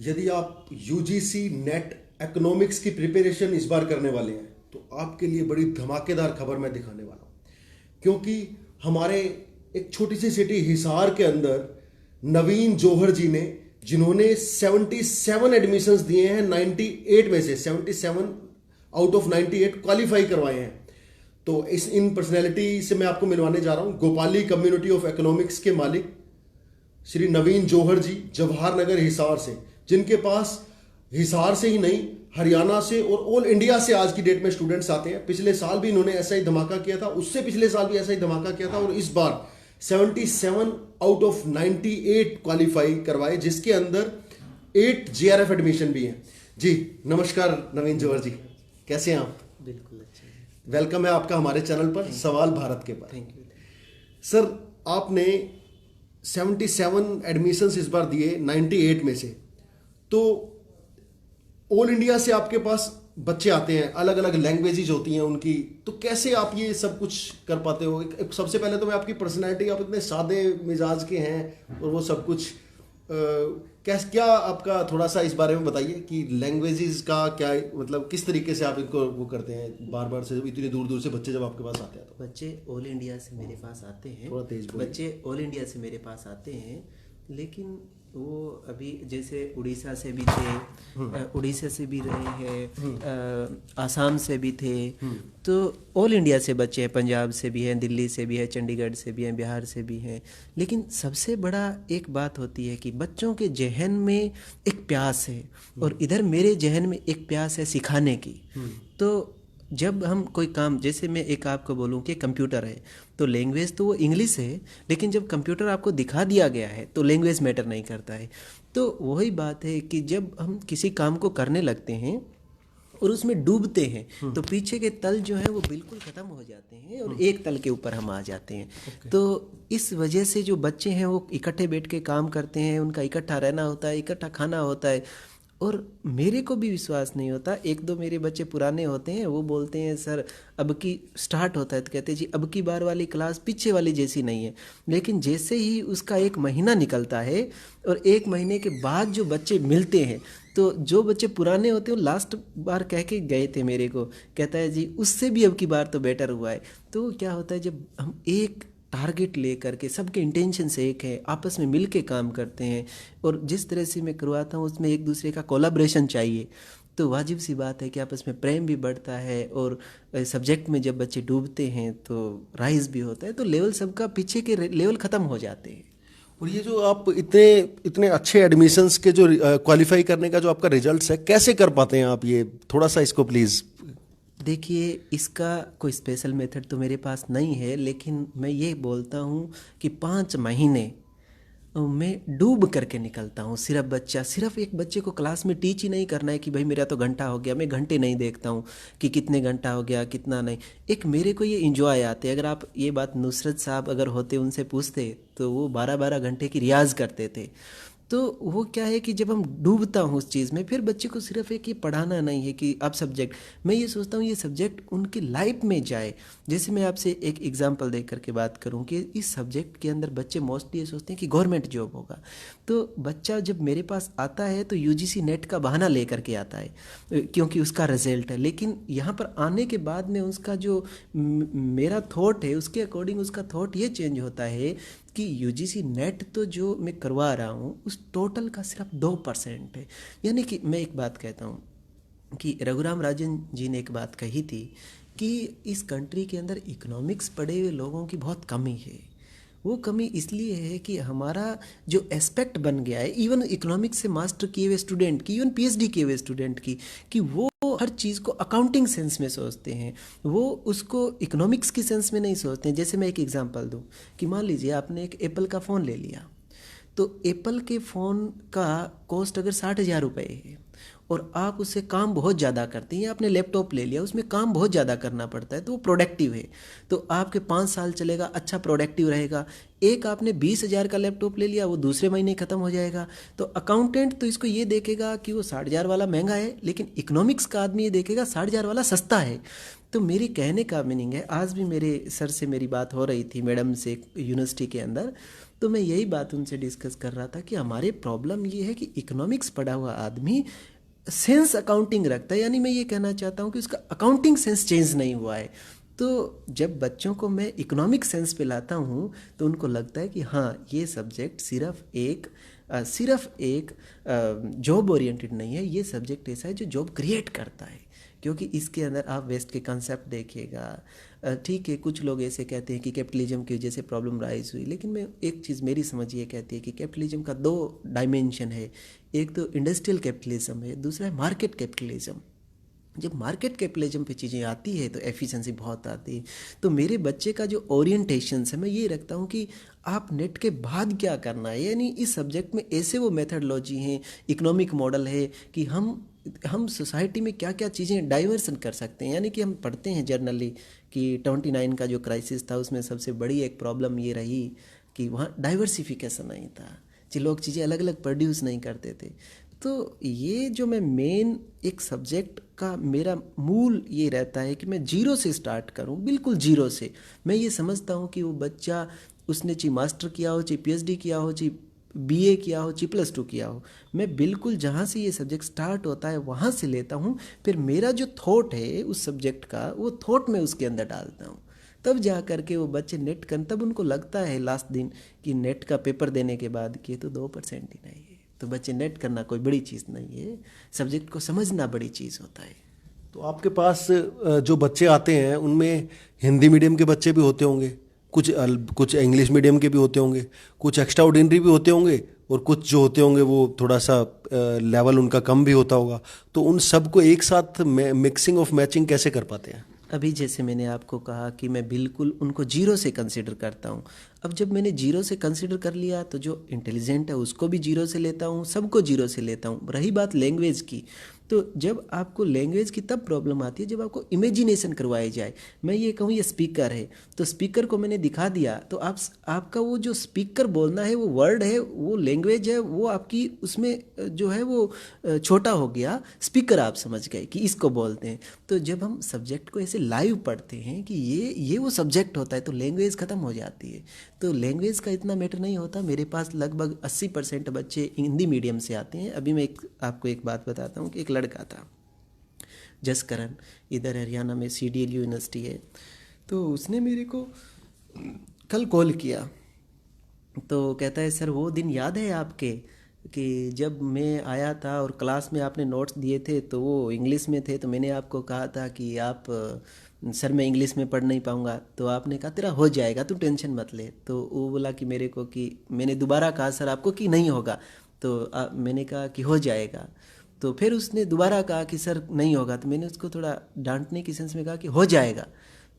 यदि आप UGC net economics की प्रिपरेशन इस बार करने वाले हैं तो आपके लिए बड़ी धमाकेदार खबर मैं दिखाने वाला हूं, क्योंकि हमारे एक छोटी सी सिटी हिसार के अंदर नवीन जौहर जी ने, जिन्होंने 77 एडमिशंस दिए हैं 98 में से, 77 आउट ऑफ 98 क्वालिफाई करवाए हैं। तो इन पर्सनैलिटी से मैं आपको मिलवाने जा रहा हूं। गोपाली कम्युनिटी ऑफ इकोनॉमिक्स के मालिक श्री नवीन जौहर जी, जवाहर नगर हिसार से, जिनके पास हिसार से ही नहीं हरियाणा से और ऑल इंडिया से आज की डेट में स्टूडेंट्स आते हैं। पिछले साल भी इन्होंने ऐसा ही धमाका किया था, उससे पिछले साल भी ऐसा ही धमाका किया था, और इस बार 77 आउट ऑफ 98 क्वालिफाई करवाए, जिसके अंदर 8 जेआरएफ एडमिशन भी हैं। जी नमस्कार नवीन जौहर जी, कैसे हैं आप? बिल्कुल अच्छा। वेलकम है आपका हमारे चैनल पर सवाल भारत के पर। Thank you. सर, आपने 77 एडमिशंस इस बार दिए 98 में से, तो ऑल इंडिया से आपके पास बच्चे आते हैं, अलग अलग लैंग्वेजेज होती हैं उनकी, तो कैसे आप ये सब कुछ कर पाते हो? सबसे पहले तो मैं आपकी पर्सनैलिटी, आप इतने सादे मिजाज के हैं और वो सब कुछ, क्या आपका थोड़ा सा इस बारे में बताइए कि लैंग्वेजेस का क्या मतलब, किस तरीके से आप इनको वो करते हैं, बार बार से इतनी दूर दूर से बच्चे जब आपके पास आते हैं तो? बच्चे ऑल इंडिया से मेरे पास आते हैं, थोड़ा तेज बोलिए। बच्चे ऑल इंडिया से मेरे पास आते हैं, लेकिन वो अभी जैसे उड़ीसा से भी थे, उड़ीसा से भी रहे हैं, आसाम से भी थे, तो ऑल इंडिया से बच्चे हैं, पंजाब से भी हैं, दिल्ली से भी है, चंडीगढ़ से भी हैं, बिहार से भी हैं। लेकिन सबसे बड़ा एक बात होती है कि बच्चों के जहन में एक प्यास है, और इधर मेरे जहन में एक प्यास है सिखाने की। तो जब हम कोई काम, जैसे मैं एक आपको बोलूं कि कंप्यूटर है, तो लैंग्वेज तो वो इंग्लिश है, लेकिन जब कंप्यूटर आपको दिखा दिया गया है तो लैंग्वेज मैटर नहीं करता है। तो वही बात है कि जब हम किसी काम को करने लगते हैं और उसमें डूबते हैं तो पीछे के तल जो है वो बिल्कुल ख़त्म हो जाते हैं और एक तल के ऊपर हम आ जाते हैं। तो इस वजह से जो बच्चे हैं वो इकट्ठे बैठ के काम करते हैं, उनका इकट्ठा रहना होता है, इकट्ठा खाना होता है, और मेरे को भी विश्वास नहीं होता। एक दो मेरे बच्चे पुराने होते हैं, वो बोलते हैं सर अब की स्टार्ट होता है तो कहते हैं जी अब की बार वाली क्लास पीछे वाली जैसी नहीं है। लेकिन जैसे ही उसका एक महीना निकलता है और एक महीने के बाद जो बच्चे मिलते हैं, तो जो बच्चे पुराने होते हैं वो लास्ट बार कह के गए थे मेरे को, कहता है जी उससे भी अब की बार तो बेटर हुआ है। तो क्या होता है, जब हम एक टारगेट लेकर के, सबके इंटेंशन से एक है, आपस में मिल के काम करते हैं, और जिस तरह से मैं करवाता हूँ उसमें एक दूसरे का कोलाब्रेशन चाहिए, तो वाजिब सी बात है कि आपस में प्रेम भी बढ़ता है, और सब्जेक्ट में जब बच्चे डूबते हैं तो राइज भी होता है, तो लेवल सबका पीछे के लेवल ख़त्म हो जाते हैं। और ये जो आप इतने इतने अच्छे एडमिशंस के जो क्वालिफाई करने का जो आपका रिजल्ट्स है, कैसे कर पाते हैं आप? ये थोड़ा सा इसको प्लीज़। देखिए, इसका कोई स्पेशल मेथड तो मेरे पास नहीं है, लेकिन मैं ये बोलता हूँ कि 5 महीने मैं डूब करके निकलता हूँ। सिर्फ एक बच्चे को क्लास में टीच ही नहीं करना है कि भाई मेरा तो घंटा हो गया, मैं घंटे नहीं देखता हूँ कि कितने घंटा हो गया कितना नहीं। एक मेरे को ये इंजॉय आते। अगर आप ये बात नुसरत साहब अगर होते उनसे पूछते तो वो 12-12 घंटे की रियाज करते थे। तो वो क्या है कि जब हम डूबता हूँ उस चीज़ में, फिर बच्चे को सिर्फ एक ये पढ़ाना नहीं है कि अब सब्जेक्ट, मैं ये सोचता हूँ ये सब्जेक्ट उनकी लाइफ में जाए। जैसे मैं आपसे एक एग्जांपल दे करके बात करूँ कि इस सब्जेक्ट के अंदर बच्चे मोस्टली ये सोचते हैं कि गवर्नमेंट जॉब होगा। तो बच्चा जब मेरे पास आता है तो यूजीसी नेट का बहाना ले करके आता है, क्योंकि उसका रिजल्ट है। लेकिन यहाँ पर आने के बाद में उसका जो मेरा थॉट है, उसके अकॉर्डिंग उसका थॉट ये चेंज होता है कि यूजीसी नेट तो जो मैं करवा रहा हूँ उस टोटल का सिर्फ 2% है। यानी कि मैं एक बात कहता हूँ कि रघुराम राजन जी ने एक बात कही थी कि इस कंट्री के अंदर इकोनॉमिक्स पढ़े हुए लोगों की बहुत कमी है। वो कमी इसलिए है कि हमारा जो एस्पेक्ट बन गया है, इवन इकोनॉमिक्स से मास्टर किए हुए स्टूडेंट की, इवन पीएचडी किए हुए स्टूडेंट की, कि वो हर चीज़ को अकाउंटिंग सेंस में सोचते हैं, वो उसको इकोनॉमिक्स की सेंस में नहीं सोचते हैं। जैसे मैं एक एग्जांपल दूं कि मान लीजिए आपने एक एप्पल का फ़ोन ले लिया, तो एप्पल के फ़ोन का कॉस्ट अगर 60,000 रुपये है और आप उससे काम बहुत ज़्यादा करते हैं, या आपने लैपटॉप ले लिया उसमें काम बहुत ज़्यादा करना पड़ता है, तो वो प्रोडक्टिव है, तो आपके 5 साल चलेगा, अच्छा प्रोडक्टिव रहेगा। एक आपने 20,000 का लैपटॉप ले लिया, वो दूसरे महीने ख़त्म हो जाएगा। तो अकाउंटेंट तो इसको ये देखेगा कि वो 60,000 वाला महंगा है, लेकिन इकोनॉमिक्स का आदमी ये देखेगा 60,000 वाला सस्ता है। तो मेरे कहने का मीनिंग है, आज भी मेरे सर से मेरी बात हो रही थी, मैडम से यूनिवर्सिटी के अंदर, तो मैं यही बात उनसे डिस्कस कर रहा था कि हमारे प्रॉब्लम ये है कि इकोनॉमिक्स पढ़ा हुआ आदमी सेंस अकाउंटिंग रखता है, यानी मैं ये कहना चाहता हूँ कि उसका अकाउंटिंग सेंस चेंज नहीं हुआ है। तो जब बच्चों को मैं इकोनॉमिक सेंस पे लाता हूँ तो उनको लगता है कि हाँ, ये सब्जेक्ट सिर्फ एक जॉब ओरिएंटेड नहीं है, ये सब्जेक्ट ऐसा है जो जॉब क्रिएट करता है, क्योंकि इसके अंदर आप वेस्ट के कंसेप्ट देखिएगा। ठीक है, कुछ लोग ऐसे कहते हैं कि कैपिटलिज्म की वजह से प्रॉब्लम राइज हुई, लेकिन मैं एक चीज़, मेरी समझ ये कहती है कि कैपिटलिज्म का दो डायमेंशन है। एक तो इंडस्ट्रियल कैपिटलिज्म है, दूसरा है मार्केट कैपिटलिज्म। जब मार्केट कैपिटलिज्म पे चीज़ें आती है तो एफिशिएंसी बहुत आती है। तो मेरे बच्चे का जो ओरिएंटेशन है, मैं ये रखता हूँ कि आप नेट के बाद क्या करना है, यानी इस सब्जेक्ट में ऐसे वो मेथडोलॉजी हैं, इकोनॉमिक मॉडल है कि हम सोसाइटी में क्या क्या चीज़ें डाइवर्सन कर सकते हैं। यानी कि हम पढ़ते हैं जर्नली कि 29 का जो क्राइसिस था उसमें सबसे बड़ी एक प्रॉब्लम ये रही कि वहाँ डाइवर्सिफिकेशन नहीं था, जो लोग चीज़ें अलग अलग प्रोड्यूस नहीं करते थे। तो ये जो मैं मेन एक सब्जेक्ट का मेरा मूल ये रहता है कि मैं जीरो से स्टार्ट करूं, बिल्कुल जीरो से। मैं ये समझता हूं कि वो बच्चा, उसने चाहे मास्टर किया हो, चाहे पीएचडी किया हो, चाहे बीए किया हो, चाहे +2 किया हो, मैं बिल्कुल जहाँ से ये सब्जेक्ट स्टार्ट होता है वहाँ से लेता हूँ। फिर मेरा जो थॉट है उस सब्जेक्ट का, वो थॉट मैं उसके अंदर डालता हूँ। तब जा कर के वो बच्चे नेट कर, तब उनको लगता है लास्ट दिन कि नेट का पेपर देने के बाद कि ये तो 2% ही नहीं है। तो बच्चे नेट करना कोई बड़ी चीज़ नहीं है, सब्जेक्ट को समझना बड़ी चीज़ होता है। तो आपके पास जो बच्चे आते हैं उनमें हिंदी मीडियम के बच्चे भी होते होंगे, कुछ इंग्लिश मीडियम के भी होते होंगे, कुछ एक्स्ट्रा ऑर्डिनरी भी होते होंगे, और कुछ जो होते होंगे वो थोड़ा सा लेवल उनका कम भी होता होगा। तो उन सबको एक साथ मिक्सिंग ऑफ मैचिंग कैसे कर पाते हैं? अभी जैसे मैंने आपको कहा कि मैं बिल्कुल उनको जीरो से कंसिडर करता हूँ। अब जब मैंने जीरो से कंसिडर कर लिया तो जो इंटेलिजेंट है उसको भी जीरो से लेता हूँ, सबको जीरो से लेता हूँ। रही बात लैंग्वेज की, तो जब आपको लैंग्वेज की तब प्रॉब्लम आती है जब आपको इमेजिनेशन करवाई जाए। मैं ये कहूँ ये स्पीकर है, तो स्पीकर को मैंने दिखा दिया तो आपका वो जो स्पीकर बोलना है, वो वर्ड है, वो लैंग्वेज है, वो आपकी उसमें जो है वो छोटा हो गया। स्पीकर आप समझ गए कि इसको बोलते हैं। तो जब हम सब्जेक्ट को ऐसे लाइव पढ़ते हैं कि ये वो सब्जेक्ट होता है तो लैंग्वेज ख़त्म हो जाती है। तो लैंग्वेज का इतना मैटर नहीं होता। मेरे पास लगभग 80% बच्चे हिंदी मीडियम से आते हैं। अभी मैं आपको एक बात बताता हूँ कि एक लड़का था जसकरण, इधर हरियाणा में CDLU यूनिवर्सिटी है, तो उसने मेरे को कल कॉल किया तो कहता है सर वो दिन याद है आपके कि जब मैं आया था और क्लास में आपने नोट्स दिए थे तो वो इंग्लिश में थे, तो मैंने आपको कहा था कि आप सर मैं इंग्लिश में पढ़ नहीं पाऊँगा, तो आपने कहा तेरा हो जाएगा तू टेंशन मत ले। तो वो बोला कि मेरे को कि मैंने दोबारा कहा सर आपको कि नहीं होगा, तो मैंने कहा कि हो जाएगा। तो फिर उसने दोबारा कहा कि सर नहीं होगा, तो मैंने उसको थोड़ा डांटने की सेंस में कहा कि हो जाएगा।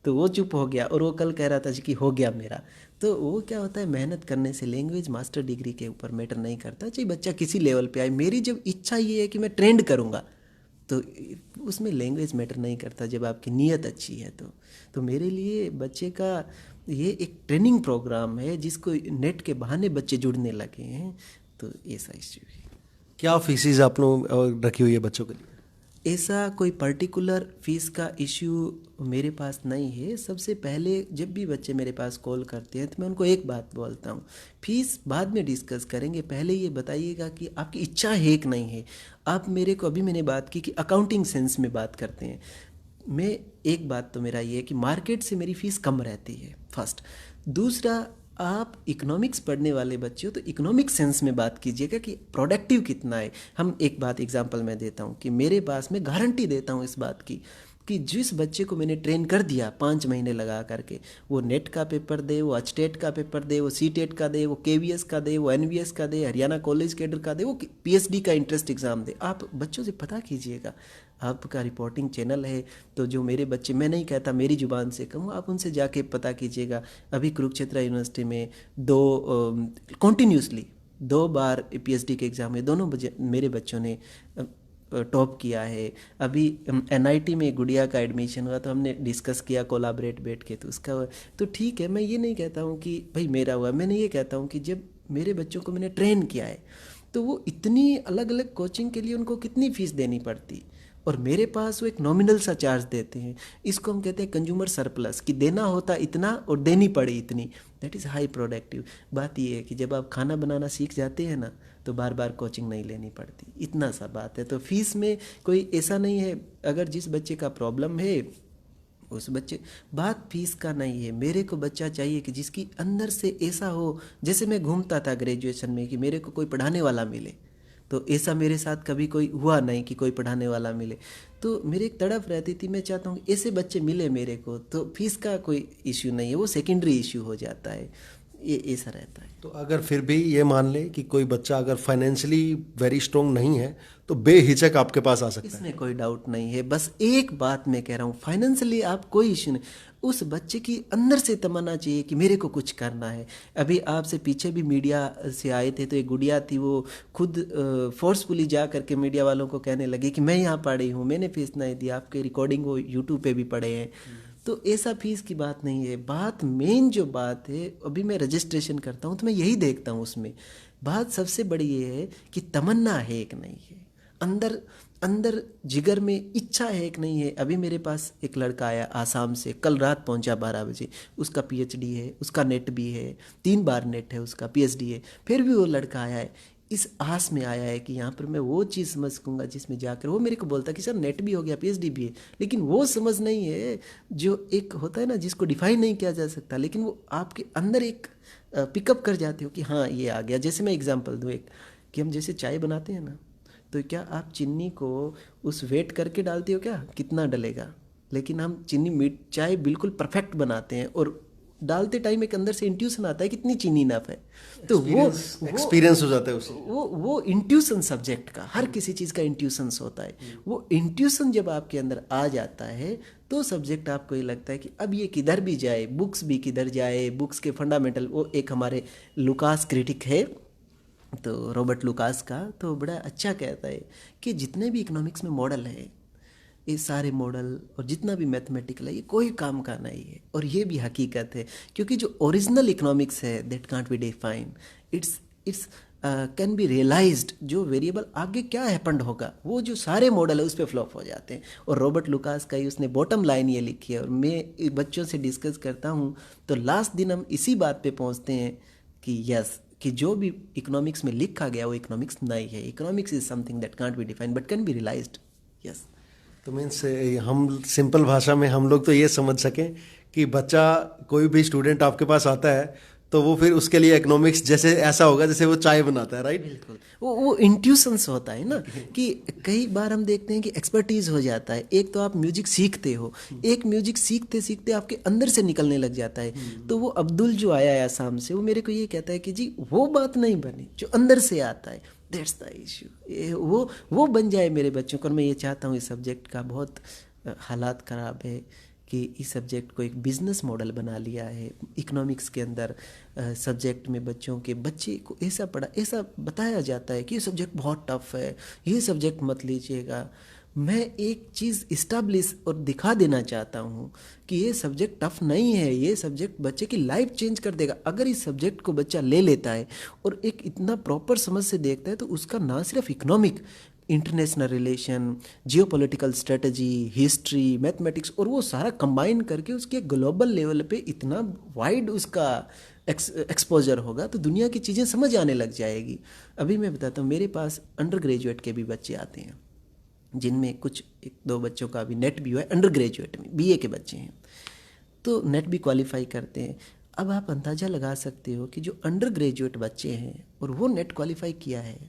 तो वो चुप हो गया और वो कल कह रहा था जी कि हो गया मेरा। तो वो क्या होता है, मेहनत करने से लैंग्वेज मास्टर डिग्री के ऊपर मैटर नहीं करता, चाहे बच्चा किसी लेवल पे आए। मेरी जब इच्छा ये है कि मैं ट्रेंड करूँगा तो उसमें लैंग्वेज मैटर नहीं करता, जब आपकी नीयत अच्छी है तो मेरे लिए बच्चे का ये एक ट्रेनिंग प्रोग्राम है जिसको नेट के बहाने बच्चे जुड़ने लगे हैं। तो ऐसा इश्यू है। क्या फीसिस आपने रखी हुई है बच्चों के लिए? ऐसा कोई पर्टिकुलर फ़ीस का इश्यू मेरे पास नहीं है। सबसे पहले जब भी बच्चे मेरे पास कॉल करते हैं तो मैं उनको एक बात बोलता हूँ, फ़ीस बाद में डिस्कस करेंगे, पहले ये बताइएगा कि आपकी इच्छा है कि नहीं है। आप मेरे को, अभी मैंने बात की कि अकाउंटिंग सेंस में बात करते हैं, मैं एक बात तो मेरा ये है कि मार्केट से मेरी फ़ीस कम रहती है, फर्स्ट। दूसरा, आप इकोनॉमिक्स पढ़ने वाले बच्चे हो तो इकोनॉमिक सेंस में बात कीजिएगा कि प्रोडक्टिव कितना है। हम एक बात एग्जांपल मैं देता हूँ कि मेरे पास मैं गारंटी देता हूँ इस बात की कि जिस बच्चे को मैंने ट्रेन कर दिया 5 महीने लगा करके, वो नेट का पेपर दे, वो अचटेट का पेपर दे, वो सीटेट का दे, वो KVS का दे, वो NVS का दे, हरियाणा कॉलेज कैडर का दे, वो PhD का इंट्रेंस एग्ज़ाम दे। आप बच्चों से पता कीजिएगा, आपका रिपोर्टिंग चैनल है तो जो मेरे बच्चे, मैं नहीं कहता मेरी ज़ुबान से कहूँ, आप उनसे जाके पता कीजिएगा। अभी कुरुक्षेत्र यूनिवर्सिटी में कंटिन्यूसली 2 बार PhD के एग्ज़ाम में दोनों मेरे बच्चों ने टॉप किया है। अभी NIT में गुड़िया का एडमिशन हुआ तो हमने डिस्कस किया कोलाबरेट बैठ के, तो उसका तो ठीक है। मैं ये नहीं कहता हूँ कि भाई मेरा हुआ, मैंने ये कहता हूँ कि जब मेरे बच्चों को मैंने ट्रेन किया है तो वो इतनी अलग अलग कोचिंग के लिए उनको कितनी फ़ीस देनी पड़ती, और मेरे पास वो एक नॉमिनल सा चार्ज देते हैं। इसको हम कहते हैं कंज्यूमर सरप्लस, कि देना होता इतना और देनी पड़े इतनी। That is high productive. बात ये है कि जब आप खाना बनाना सीख जाते हैं ना, तो बार बार कोचिंग नहीं लेनी पड़ती, इतना सा बात है। तो फीस में कोई ऐसा नहीं है, अगर जिस बच्चे का प्रॉब्लम है उस बच्चे, बात फीस का नहीं है। मेरे को बच्चा चाहिए कि जिसकी अंदर से ऐसा हो, जैसे मैं घूमता था ग्रेजुएशन में कि मेरे को कोई पढ़ाने वाला मिले, तो ऐसा मेरे साथ कभी कोई हुआ नहीं कि कोई पढ़ाने वाला मिले। तो मेरी एक तड़प रहती थी, मैं चाहता हूँ ऐसे बच्चे मिले मेरे को। तो फीस का कोई इश्यू नहीं है, वो सेकेंडरी इश्यू हो जाता है, ये ऐसा रहता है। तो अगर फिर भी ये मान ले कि कोई बच्चा अगर फाइनेंशियली वेरी स्ट्रांग नहीं है तो बेहिचक आपके पास आ सकता है। इसमें कोई डाउट नहीं है। बस एक बात मैं कह रहा हूँ, फाइनेंशियली आप कोई इश्यू नहीं, उस बच्चे की अंदर से तमन्ना चाहिए कि मेरे को कुछ करना है। अभी आपसे पीछे भी मीडिया से आए थे, तो एक गुड़िया थी, वो खुद फोर्सफुली जा करके मीडिया वालों को कहने लगी कि मैं यहाँ पढ़ी हूँ, मैंने फीस नहीं दी। आपके रिकॉर्डिंग वो यूट्यूब पे भी पड़े हैं। तो ऐसा फीस की बात नहीं है। बात मेन जो बात है, अभी मैं रजिस्ट्रेशन करता हूँ तो मैं यही देखता हूँ उसमें, बात सबसे बड़ी ये है कि तमन्ना है कि नहीं है, अंदर अंदर जिगर में इच्छा है कि नहीं है। अभी मेरे पास एक लड़का आया आसाम से, कल रात पहुंचा 12 बजे। उसका पीएचडी है, उसका नेट भी है, 3 बार नेट है, उसका पीएचडी है। फिर भी वो लड़का आया है इस आस में आया है कि यहाँ पर मैं वो चीज़ समझ सकूँगा जिसमें जाकर, वो मेरे को बोलता कि सर नेट भी हो गया, पीएचडी भी है, लेकिन वो समझ नहीं है जो एक होता है ना, जिसको डिफाइन नहीं किया जा सकता, लेकिन वो आपके अंदर एक पिकअप कर जाते हो कि हाँ ये आ गया। जैसे मैं एग्जांपल दूँ एक, कि हम जैसे चाय बनाते हैं ना, तो क्या आप चीनी को उस वेट करके डालते हो क्या कितना डलेगा, लेकिन हम चीनी मीठ चाय बिल्कुल परफेक्ट बनाते हैं, और डालते टाइम एक अंदर से इंट्यूशन आता है कितनी चीनी इनफ है। तो वो एक्सपीरियंस हो जाता है उससे। वो इंट्यूशन सब्जेक्ट का, हर किसी चीज़ का इंट्यूशंस होता है। वो इंट्यूशन जब आपके अंदर आ जाता है तो सब्जेक्ट आपको ये लगता है कि अब ये किधर भी जाए, बुक्स भी किधर जाए, बुक्स के फंडामेंटल। वो एक हमारे लुकास क्रिटिक है, तो रॉबर्ट लुकास का, तो बड़ा अच्छा कहता है कि जितने भी इकोनॉमिक्स में मॉडल है, ये सारे मॉडल और जितना भी मैथमेटिकल है, ये कोई काम का नहीं है। और ये भी हकीकत है, क्योंकि जो ओरिजिनल इकोनॉमिक्स है that can't be define, it's can be realised. जो वेरिएबल आगे क्या हैपेंड होगा, वो जो सारे मॉडल है उस पर फ्लॉप हो जाते हैं। और रॉबर्ट लुकास का ही उसने बॉटम लाइन ये लिखी है, और मैं बच्चों से डिस्कस करता हूँ तो लास्ट दिन हम इसी बात पे पहुँचते हैं कि यस, कि जो भी इकोनॉमिक्स में लिखा गया वो इकोनॉमिक्स नहीं है। Economics is something that can't be defined but can be realised. Yes. तो मीन्स हम सिंपल भाषा में हम लोग तो ये समझ सकें कि बच्चा, कोई भी स्टूडेंट आपके पास आता है तो वो फिर उसके लिए इकोनॉमिक्स जैसे ऐसा होगा जैसे वो चाय बनाता है, राइट? बिल्कुल, वो इंट्यूशंस होता है ना, कि कई बार हम देखते हैं कि एक्सपर्टीज हो जाता है। एक तो आप म्यूजिक सीखते हो, एक म्यूजिक सीखते सीखते आपके अंदर से निकलने लग जाता है। तो वो अब्दुल जो आया है आसाम से, वो मेरे को ये कहता है कि जी वो बात नहीं बनी जो अंदर से आता है, दैट्स द इश्यू। वो बन जाए मेरे बच्चों को। और मैं ये चाहता हूँ, इस सब्जेक्ट का बहुत हालात ख़राब है कि इस सब्जेक्ट को एक बिजनेस मॉडल बना लिया है इकोनॉमिक्स के अंदर। सब्जेक्ट में बच्चे को ऐसा बताया जाता है कि ये सब्जेक्ट बहुत टफ है, ये सब्जेक्ट मत लीजिएगा। मैं एक चीज़ इस्टेब्लिश और दिखा देना चाहता हूँ कि ये सब्जेक्ट टफ नहीं है, ये सब्जेक्ट बच्चे की लाइफ चेंज कर देगा। अगर इस सब्जेक्ट को बच्चा ले लेता है और एक इतना प्रॉपर समझ से देखता है, तो उसका ना सिर्फ economic, international relation, geopolitical strategy, history, mathematics, और वो सारा कंबाइन करके उसके ग्लोबल लेवल पे इतना वाइड उसका एक्सपोजर होगा, तो दुनिया की चीज़ें समझ आने लग जाएगी। अभी मैं बताता हूँ, मेरे पास अंडर ग्रेजुएट के भी बच्चे आते हैं, जिनमें कुछ 1-2 बच्चों का अभी नेट भी हुआ है, अंडर ग्रेजुएट में बीए के बच्चे हैं, तो नेट भी क्वालिफाई करते हैं। अब आप अंदाज़ा लगा सकते हो कि जो अंडर ग्रेजुएट बच्चे हैं और वो नेट क्वालिफाई किया है,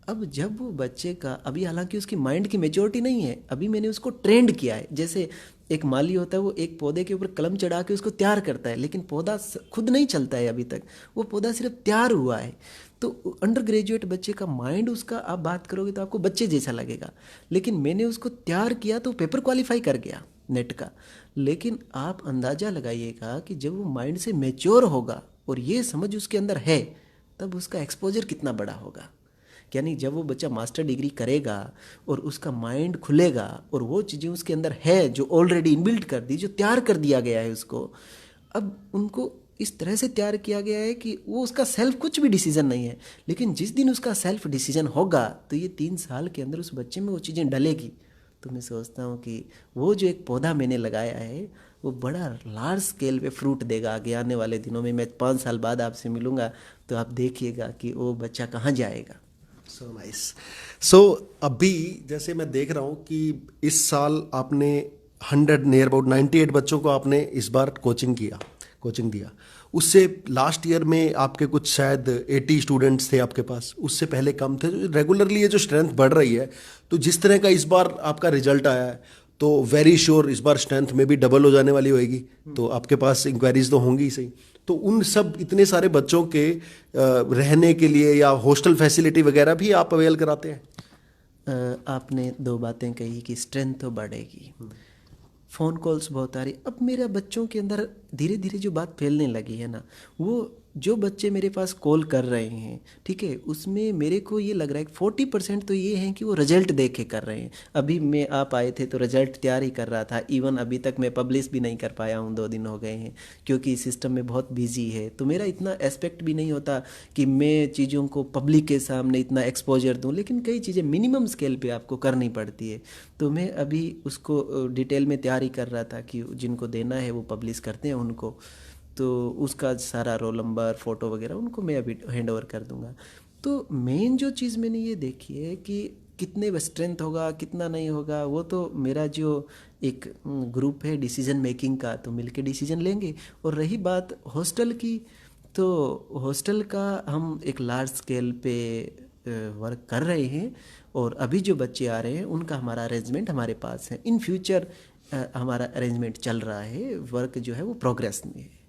अब जब वो बच्चे का, अभी हालांकि उसकी माइंड की मेच्योरिटी नहीं है, अभी मैंने उसको ट्रेंड किया है। जैसे एक माली होता है, वो एक पौधे के ऊपर कलम चढ़ा के उसको तैयार करता है, लेकिन पौधा खुद नहीं चलता है अभी तक, वो पौधा सिर्फ तैयार हुआ है। तो अंडर ग्रेजुएट बच्चे का माइंड, उसका आप बात करोगे तो आपको बच्चे जैसा लगेगा, लेकिन मैंने उसको तैयार किया तो पेपर क्वालिफाई कर गया नेट का। लेकिन आप अंदाज़ा लगाइएगा कि जब वो माइंड से मेच्योर होगा और ये समझ उसके अंदर है, तब उसका एक्सपोजर कितना बड़ा होगा। यानी जब वो बच्चा मास्टर डिग्री करेगा और उसका माइंड खुलेगा और वो चीज़ें उसके अंदर है जो ऑलरेडी इनबिल्ट कर दी, जो तैयार कर दिया गया है उसको, अब उनको इस तरह से तैयार किया गया है कि वो उसका सेल्फ कुछ भी डिसीजन नहीं है, लेकिन जिस दिन उसका सेल्फ डिसीजन होगा तो ये 3 साल के अंदर उस बच्चे में वो चीज़ें डलेगी। तो मैं सोचता हूँ कि वो जो एक पौधा मैंने लगाया है वो बड़ा लार्ज स्केल पे फ्रूट देगा आगे आने वाले दिनों में। मैं 5 साल बाद आपसे मिलूँगा तो आप देखिएगा कि वो बच्चा कहाँ जाएगा। So nice. सो अभी जैसे मैं देख रहा हूँ कि इस साल आपने 100 नियर अबाउट 98 बच्चों को आपने इस बार कोचिंग दिया। उससे लास्ट ईयर में आपके कुछ शायद 80 स्टूडेंट्स थे आपके पास, उससे पहले कम थे। तो रेगुलरली ये जो स्ट्रेंथ बढ़ रही है, तो जिस तरह का इस बार आपका रिजल्ट आया है तो वेरी श्योर इस बार स्ट्रेंथ में भी डबल हो जाने वाली होएगी। तो आपके पास इंक्वायरीज तो होंगी ही सही। तो उन सब इतने सारे बच्चों के रहने के लिए या हॉस्टल फैसिलिटी वगैरह भी आप अवेल कराते हैं? आपने 2 बातें कही कि स्ट्रेंथ तो बढ़ेगी, फ़ोन कॉल्स बहुत आ रही। अब मेरा बच्चों के अंदर धीरे धीरे जो बात फैलने लगी है ना, वो जो बच्चे मेरे पास कॉल कर रहे हैं, ठीक है, उसमें मेरे को ये लग रहा है कि 40% तो ये हैं कि वो रिजल्ट देख के कर रहे हैं। अभी मैं आप आए थे तो रिजल्ट तैयार ही कर रहा था, इवन अभी तक मैं पब्लिश भी नहीं कर पाया हूँ, 2 दिन हो गए हैं क्योंकि सिस्टम में बहुत बिजी है। तो मेरा इतना एस्पेक्ट भी नहीं होता कि मैं चीज़ों को पब्लिक के सामने इतना एक्सपोजर दूँ, लेकिन कई चीज़ें मिनिमम स्केल पे आपको करनी पड़ती है। तो मैं अभी उसको डिटेल में तैयारी कर रहा था कि जिनको देना है वो पब्लिश करते हैं उनको, तो उसका सारा रोल नंबर फ़ोटो वगैरह उनको मैं अभी हैंड ओवर कर दूंगा। तो मेन जो चीज़ मैंने ये देखी है कि कितने स्ट्रेंथ होगा कितना नहीं होगा, वो तो मेरा जो एक ग्रुप है डिसीजन मेकिंग का, तो मिलके डिसीजन लेंगे। और रही बात हॉस्टल की, तो हॉस्टल का हम एक लार्ज स्केल पे वर्क कर रहे हैं और अभी जो बच्चे आ रहे हैं उनका हमारा अरेंजमेंट हमारे पास है। इन फ्यूचर हमारा अरेंजमेंट चल रहा है, वर्क जो है वो प्रोग्रेस में है।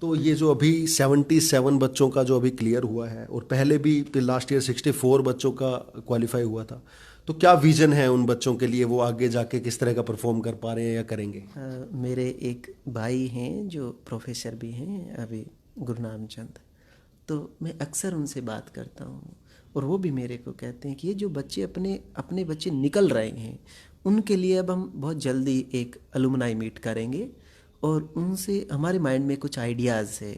तो ये जो अभी 77 बच्चों का जो अभी क्लियर हुआ है, और पहले भी लास्ट ईयर 64 बच्चों का क्वालिफाई हुआ था, तो क्या विजन है उन बच्चों के लिए? वो आगे जाके किस तरह का परफॉर्म कर पा रहे हैं या करेंगे? मेरे एक भाई हैं जो प्रोफेसर भी हैं अभी, गुरनाम चंद, तो मैं अक्सर उनसे बात करता हूँ और वो भी मेरे को कहते हैं कि ये जो बच्चे अपने अपने बच्चे निकल रहे हैं उनके लिए अब हम बहुत जल्दी एक अलुमनाई मीट करेंगे और उनसे हमारे माइंड में कुछ आइडियाज़ है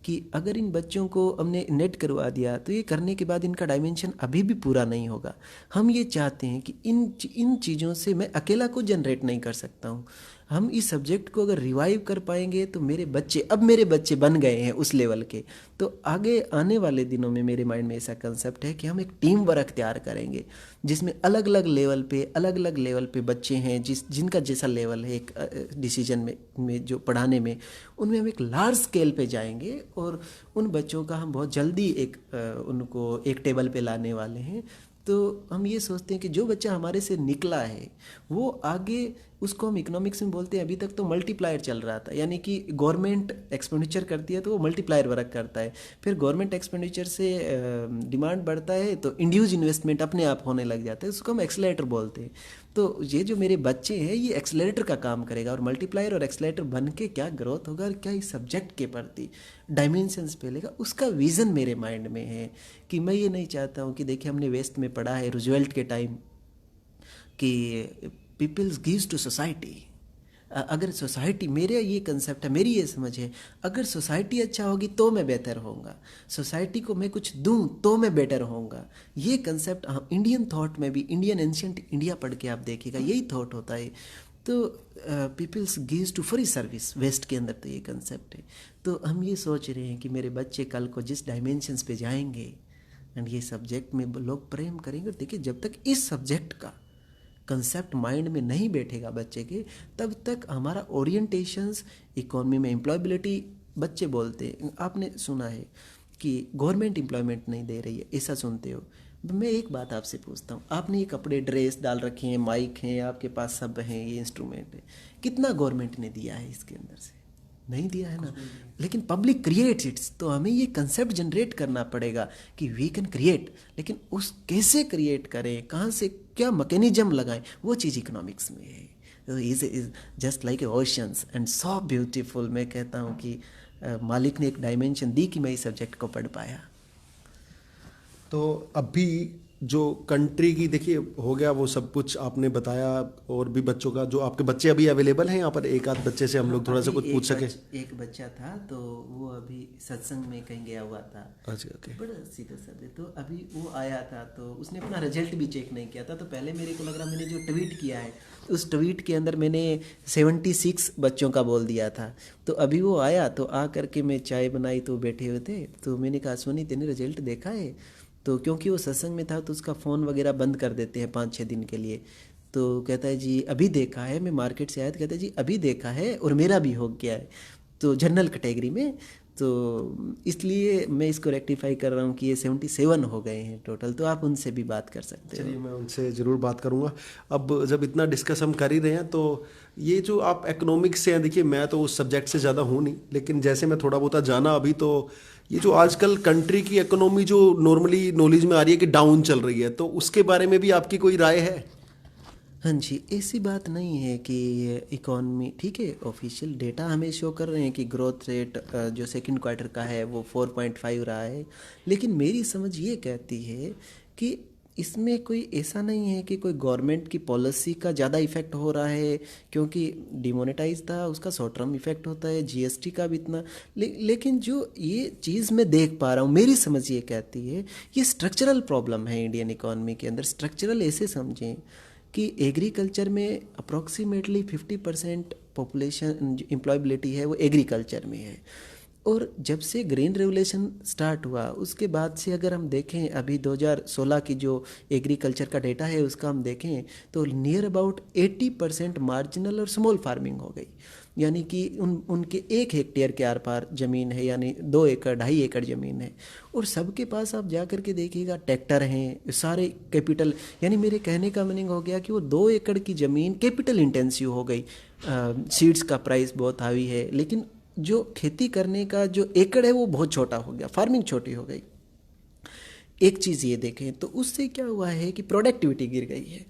कि अगर इन बच्चों को हमने नेट करवा दिया तो ये करने के बाद इनका डायमेंशन अभी भी पूरा नहीं होगा। हम ये चाहते हैं कि इन चीज़ों से मैं अकेला कुछ जनरेट नहीं कर सकता हूँ। हम इस सब्जेक्ट को अगर रिवाइव कर पाएंगे तो मेरे बच्चे बन गए हैं उस लेवल के, तो आगे आने वाले दिनों में मेरे माइंड में ऐसा कंसेप्ट है कि हम एक टीम वर्क तैयार करेंगे जिसमें अलग अलग लेवल पे बच्चे हैं जिनका जैसा लेवल है एक डिसीजन में जो पढ़ाने में, उनमें हम एक लार्ज स्केल पे जाएंगे और उन बच्चों का हम बहुत जल्दी उनको एक टेबल पे लाने वाले हैं। तो हम ये सोचते हैं कि जो बच्चा हमारे से निकला है वो आगे, उसको हम इकोनॉमिक्स में बोलते हैं, अभी तक तो मल्टीप्लायर चल रहा था, यानी कि गवर्नमेंट एक्सपेंडिचर करती है तो वो मल्टीप्लायर वर्क करता है, फिर गवर्नमेंट एक्सपेंडिचर से डिमांड बढ़ता है तो इंड्यूस इन्वेस्टमेंट अपने आप होने लग जाता है, उसको हम एक्सेलरेटर बोलते हैं। तो ये जो मेरे बच्चे हैं ये एक्सेलरेटर का काम करेगा और मल्टीप्लायर और एक्सेलरेटर बन के क्या ग्रोथ होगा और क्या इस सब्जेक्ट के प्रति डायमेंशंस फैलेगा, उसका विज़न मेरे माइंड में है। कि मैं ये नहीं चाहता हूँ कि देखिए हमने वेस्ट में पढ़ा है रूजवेल्ट के टाइम कि पीपल्स गिव्स टू सोसाइटी। अगर सोसाइटी, मेरा ये कंसेप्ट है, मेरी ये समझ है, अगर सोसाइटी अच्छा होगी तो मैं बेहतर होऊंगा, सोसाइटी को मैं कुछ दूं तो मैं बेटर होऊंगा। ये कंसेप्ट इंडियन थॉट में भी, इंडियन एंशियंट इंडिया पढ़ के आप देखिएगा यही थॉट होता है। तो peoples gives to free service, west के अंदर तो ये कंसेप्ट है। तो हम ये सोच रहे हैं कि मेरे बच्चे कल को जिस डायमेंशंस पे जाएंगे एंड ये सब्जेक्ट में लोग प्रेम करेंगे। देखिए जब तक इस सब्जेक्ट का कंसेप्ट माइंड में नहीं बैठेगा बच्चे के, तब तक हमारा ओरिएंटेशंस इकोनॉमी में, एम्प्लॉयबिलिटी, बच्चे बोलते हैं, आपने सुना है कि गवर्नमेंट एम्प्लॉयमेंट नहीं दे रही है, ऐसा सुनते हो। मैं एक बात आपसे पूछता हूँ, आपने ये कपड़े ड्रेस डाल रखे हैं, माइक हैं आपके पास, सब हैं, ये इंस्ट्रूमेंट है, कितना गवर्नमेंट ने दिया है इसके अंदर से? नहीं दिया है ना। लेकिन पब्लिक क्रिएट्स इट्स, तो हमें ये कंसेप्ट जनरेट करना पड़ेगा कि वी कैन क्रिएट, लेकिन उस कैसे क्रिएट करें, कहाँ से क्या मैकेनिज्म लगाएं, वो चीज़ इकोनॉमिक्स में है। Is just like a oceans and so beautiful. मैं कहता हूँ कि मालिक ने एक डायमेंशन दी कि मैं इस सब्जेक्ट को पढ़ पाया। तो अभी जो कंट्री की, देखिए हो गया वो सब कुछ आपने बताया, और भी बच्चों का, जो आपके बच्चे अभी अवेलेबल हैं यहाँ पर, एक आध बच्चे से हम लोग थोड़ा सा अभी कुछ पूछ सके। एक बच्चा था तो वो अभी सत्संग में कहीं गया हुआ था। अच्छा, ओके। बड़ा सीधा साधे, तो अभी वो आया था तो उसने अपना रिजल्ट भी चेक नहीं किया था। तो पहले मेरे को लग रहा, मैंने जो ट्वीट किया है उस ट्वीट के अंदर मैंने 76 बच्चों का बोल दिया था। तो अभी वो आया तो आ करके मैं चाय बनाई तो बैठे हुए थे, तो मैंने कहा सोनी तेने रिजल्ट देखा है? तो क्योंकि वो सत्संग में था तो उसका फ़ोन वगैरह बंद कर देते हैं 5-6 दिन के लिए। तो कहता है जी अभी देखा है, मैं मार्केट से आया तो कहता है जी अभी देखा है और मेरा भी हो गया है, तो जनरल कैटेगरी में। तो इसलिए मैं इसको रेक्टिफाई कर रहा हूँ कि ये 77 हो गए हैं टोटल। तो आप उनसे भी बात कर सकते चलिए, हो। मैं उनसे ज़रूर बात करूंगा। अब जब इतना डिस्कस हम कर ही रहे हैं, तो ये जो आप इकोनॉमिक्स से हैं, देखिए मैं तो उस सब्जेक्ट से ज़्यादा हूँ नहीं, लेकिन जैसे मैं थोड़ा बहुत जाना अभी, तो ये जो आजकल कंट्री की इकोनॉमी जो नॉर्मली नॉलेज में आ रही है कि डाउन चल रही है, तो उसके बारे में भी आपकी कोई राय है? हाँ जी, ऐसी बात नहीं है कि इकॉनमी ठीक है। ऑफिशियल डेटा हमें शो कर रहे हैं कि ग्रोथ रेट जो सेकंड क्वार्टर का है वो 4.5 रहा है। लेकिन मेरी समझ ये कहती है कि इसमें कोई ऐसा नहीं है कि कोई गवर्नमेंट की पॉलिसी का ज़्यादा इफेक्ट हो रहा है, क्योंकि डिमोनेटाइज था उसका शॉर्ट टर्म इफेक्ट होता है, जीएसटी का भी इतना। लेकिन जो ये चीज़ मैं देख पा रहा हूँ, मेरी समझ ये कहती है ये स्ट्रक्चरल प्रॉब्लम है इंडियन इकोनॉमी के अंदर। स्ट्रक्चरल ऐसे समझें कि एग्रीकल्चर में अप्रॉक्सीमेटली 50% पॉपुलेशन एम्प्लॉयबिलिटी है वो एग्रीकल्चर में है। और जब से ग्रीन रेवोल्यूशन स्टार्ट हुआ उसके बाद से अगर हम देखें, अभी 2016 की जो एग्रीकल्चर का डेटा है उसका हम देखें तो नियर अबाउट 80% मार्जिनल और स्मॉल फार्मिंग हो गई। यानी कि उनके 1 हेक्टेयर के आर पार ज़मीन है, यानी 2 एकड़ 2.5 एकड़ ज़मीन है। और सबके पास आप जा कर के देखिएगा ट्रैक्टर हैं, सारे कैपिटल। यानी मेरे कहने का मीनिंग हो गया कि वो 2 एकड़ की ज़मीन कैपिटल इंटेंसिव हो गई। सीड्स का प्राइस बहुत हावी है, लेकिन जो खेती करने का जो एकड़ है वो बहुत छोटा हो गया, फार्मिंग छोटी हो गई। एक चीज़ ये देखें तो उससे क्या हुआ है कि प्रोडक्टिविटी गिर गई है।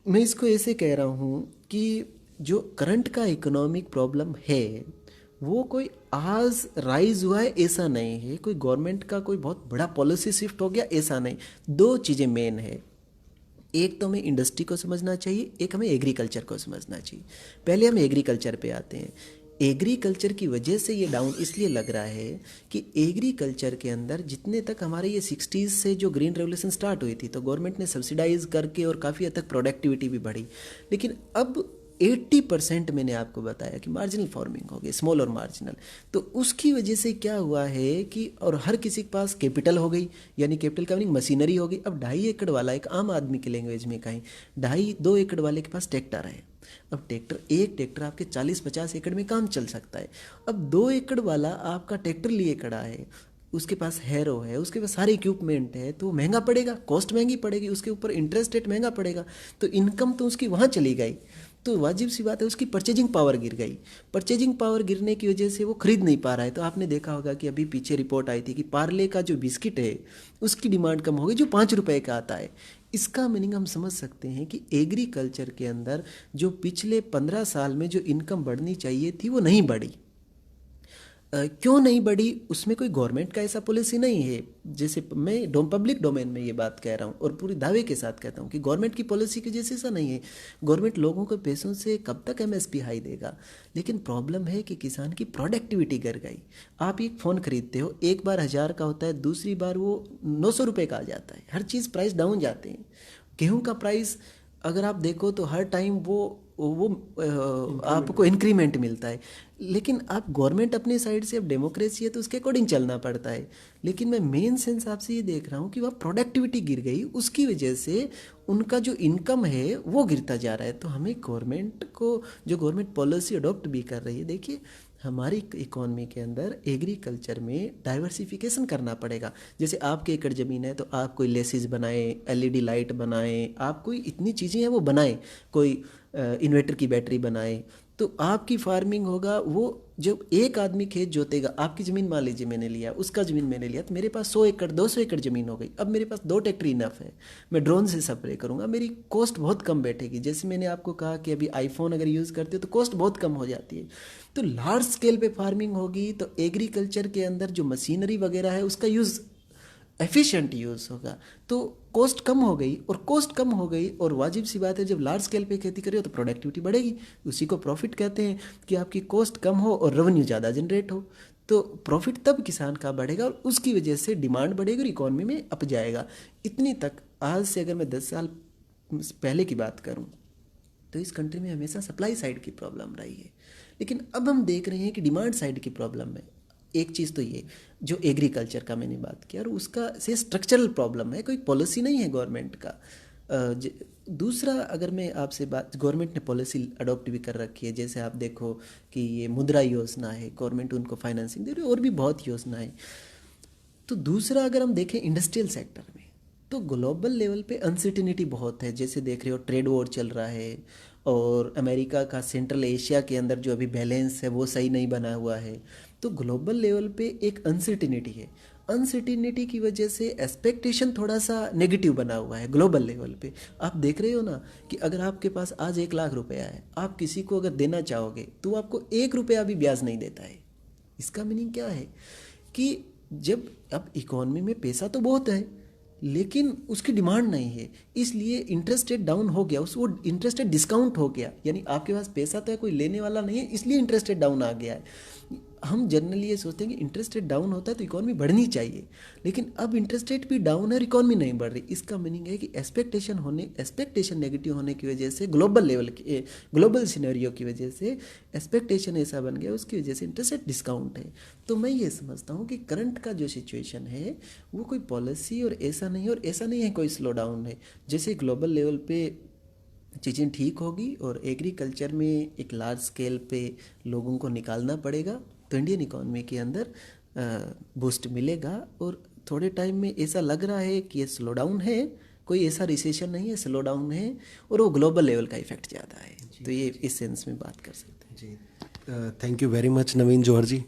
मैं इसको ऐसे कह रहा हूँ कि जो करंट का इकोनॉमिक प्रॉब्लम है वो कोई आज राइज हुआ है ऐसा नहीं है, कोई गवर्नमेंट का कोई बहुत बड़ा पॉलिसी शिफ्ट हो गया ऐसा नहीं। दो चीज़ें मेन है, एक तो हमें इंडस्ट्री को समझना चाहिए, एक हमें एग्रीकल्चर को समझना चाहिए। पहले हम एग्रीकल्चर पे आते हैं। एग्रीकल्चर की वजह से ये डाउन इसलिए लग रहा है कि एग्रीकल्चर के अंदर जितने तक हमारे ये 60s से जो ग्रीन रेवोल्यूशन स्टार्ट हुई थी तो गवर्नमेंट ने सब्सिडाइज करके और काफ़ी हद तक प्रोडक्टिविटी भी बढ़ी। लेकिन अब 80% मैंने आपको बताया कि मार्जिनल फार्मिंग हो गई, स्मॉल और मार्जिनल। तो उसकी वजह से क्या हुआ है कि और हर किसी के पास कैपिटल हो गई, यानी कैपिटल का मीनिंग मशीनरी हो गई। अब 2.5 एकड़ वाला, एक आम आदमी की लैंग्वेज में कहीं 2.5-2 एकड़ वाले के पास ट्रैक्टर है। अब एक ट्रैक्टर आपके 40-50 एकड़ में काम चल सकता है। अब 2 एकड़ वाला आपका ट्रैक्टर लिए खड़ा है, उसके पास हैरो है, उसके पास सारे इक्विपमेंट है, तो महंगा पड़ेगा, कॉस्ट महंगी पड़ेगी, उसके ऊपर इंटरेस्ट रेट महंगा पड़ेगा, तो इनकम तो उसकी वहाँ चली गई। तो वाजिब सी बात है उसकी परचेजिंग पावर गिर गई। परचेजिंग पावर गिरने की वजह से वो खरीद नहीं पा रहा है। तो आपने देखा होगा कि अभी पीछे रिपोर्ट आई थी कि पार्ले का जो बिस्किट है उसकी डिमांड कम हो गई, जो 5 रुपए का आता है। इसका मीनिंग हम समझ सकते हैं कि एग्रीकल्चर के अंदर जो पिछले 15 साल में जो इनकम बढ़नी चाहिए थी वो नहीं बढ़ी। क्यों नहीं बढ़ी? उसमें कोई गवर्नमेंट का ऐसा पॉलिसी नहीं है। जैसे मैं पब्लिक डोमेन में ये बात कह रहा हूँ और पूरी दावे के साथ कहता हूँ कि गवर्नमेंट की पॉलिसी की वजह से ऐसा नहीं है। गवर्नमेंट लोगों के पैसों से कब तक एमएसपी हाई देगा? लेकिन प्रॉब्लम है कि किसान की प्रोडक्टिविटी गिर गई। आप एक फ़ोन खरीदते हो, एक बार 1000 का होता है, दूसरी बार वो 900 रुपये का आ जाता है। हर चीज़ प्राइस डाउन जाते हैं। गेहूँ का प्राइस अगर आप देखो तो हर टाइम वो आपको इंक्रीमेंट मिलता है। लेकिन आप गवर्नमेंट अपने साइड से, अब डेमोक्रेसी है तो उसके अकॉर्डिंग चलना पड़ता है। लेकिन मैं मेन सेंस आपसे ये देख रहा हूँ कि वह प्रोडक्टिविटी गिर गई, उसकी वजह से उनका जो इनकम है वो गिरता जा रहा है। तो हमें गवर्नमेंट को, जो गवर्नमेंट पॉलिसी अडॉप्ट भी कर रही है, देखिए हमारी इकोनॉमी के अंदर एग्रीकल्चर में डाइवर्सिफिकेशन करना पड़ेगा। जैसे आपके एकड़ ज़मीन है तो आप कोई लेसिस बनाएं, एलईडी लाइट बनाएं, आप कोई इतनी चीज़ें हैं वो बनाएं, कोई इन्वर्टर की बैटरी बनाएं, तो आपकी फार्मिंग होगा। वो जब एक आदमी खेत जोतेगा, आपकी ज़मीन मान लीजिए मैंने लिया, उसका ज़मीन मैंने लिया, तो मेरे पास 100 एकड़ 200 एकड़ ज़मीन हो गई। अब मेरे पास 2 ट्रैक्टर इनफ है, मैं ड्रोन से स्प्रे करूँगा, मेरी कॉस्ट बहुत कम बैठेगी। जैसे मैंने आपको कहा कि अभी आईफोन अगर यूज़ करते हो तो कॉस्ट बहुत कम हो जाती है। तो लार्ज स्केल पे फार्मिंग होगी तो एग्रीकल्चर के अंदर जो मशीनरी वगैरह है उसका यूज़ एफिशिएंट यूज़ होगा तो कॉस्ट कम हो गई, और कॉस्ट कम हो गई और वाजिब सी बात है जब लार्ज स्केल पे खेती करें तो प्रोडक्टिविटी बढ़ेगी। उसी को प्रॉफिट कहते हैं कि आपकी कॉस्ट कम हो और रेवेन्यू ज़्यादा जनरेट हो, तो प्रॉफिट तब किसान का बढ़ेगा और उसकी वजह से डिमांड बढ़ेगी और इकॉनमी में अप जाएगा। इतनी तक आज से अगर मैं 10 साल पहले की बात करूं तो इस कंट्री में हमेशा सप्लाई साइड की प्रॉब्लम रही है, लेकिन अब हम देख रहे हैं कि डिमांड साइड की प्रॉब्लम है। एक चीज़ तो ये जो एग्रीकल्चर का मैंने बात किया, और उसका से स्ट्रक्चरल प्रॉब्लम है, कोई पॉलिसी नहीं है गवर्नमेंट का। दूसरा अगर मैं आपसे बात, गवर्नमेंट ने पॉलिसी अडॉप्ट भी कर रखी है, जैसे आप देखो कि ये मुद्रा योजना है, गवर्नमेंट उनको फाइनेंसिंग दे रही है, और भी बहुत योजनाएं। तो दूसरा अगर हम देखें इंडस्ट्रियल सेक्टर में तो ग्लोबल लेवल पे अनसर्टिनिटी बहुत है, जैसे देख रहे हो ट्रेड वॉर चल रहा है, और अमेरिका का सेंट्रल एशिया के अंदर जो अभी बैलेंस है वो सही नहीं बना हुआ है। तो ग्लोबल लेवल पे एक अनसर्टिनिटी है, अनसर्टिनिटी की वजह से एक्सपेक्टेशन थोड़ा सा नेगेटिव बना हुआ है ग्लोबल लेवल पे। आप देख रहे हो ना कि अगर आपके पास आज 1 लाख रुपया है, आप किसी को अगर देना चाहोगे तो वो आपको 1 रुपया भी ब्याज नहीं देता है। इसका मीनिंग क्या है कि जब अब इकोनॉमी में पैसा तो बहुत है लेकिन उसकी डिमांड नहीं है, इसलिए इंटरेस्ट रेट डाउन हो गया, उस वो इंटरेस्ट रेट डिस्काउंट हो गया, यानी आपके पास पैसा तो है, कोई लेने वाला नहीं है, इसलिए इंटरेस्ट रेट डाउन आ गया है। हम जनरली ये सोचते हैं कि इंटरेस्ट रेट डाउन होता है तो इकॉनमी बढ़नी चाहिए, लेकिन अब इंटरेस्ट रेट भी डाउन है और इकॉनमी नहीं बढ़ रही। इसका मीनिंग है कि एक्सपेक्टेशन नेगेटिव होने की वजह से, ग्लोबल लेवल की ग्लोबल सिनेरियो की वजह से एक्सपेक्टेशन ऐसा बन गया, उसकी वजह से इंटरेस्ट रेट डिस्काउंट है। तो मैं ये समझता हूँ कि करंट का जो सिचुएशन है वो कोई पॉलिसी और ऐसा नहीं है, और ऐसा नहीं है कोई स्लो डाउन है। जैसे ग्लोबल लेवल पे चीज़ें ठीक होगी और एग्रीकल्चर में एक लार्ज स्केल पे लोगों को निकालना पड़ेगा तो इंडियन इकोनॉमी के अंदर बूस्ट मिलेगा। और थोड़े टाइम में ऐसा लग रहा है कि ये स्लो डाउन है, कोई ऐसा रिसेशन नहीं है, स्लो डाउन है, और वो ग्लोबल लेवल का इफेक्ट ज़्यादा है। तो ये इस सेंस में बात कर सकते हैं। जी, थैंक यू वेरी मच नवीन जौहर जी।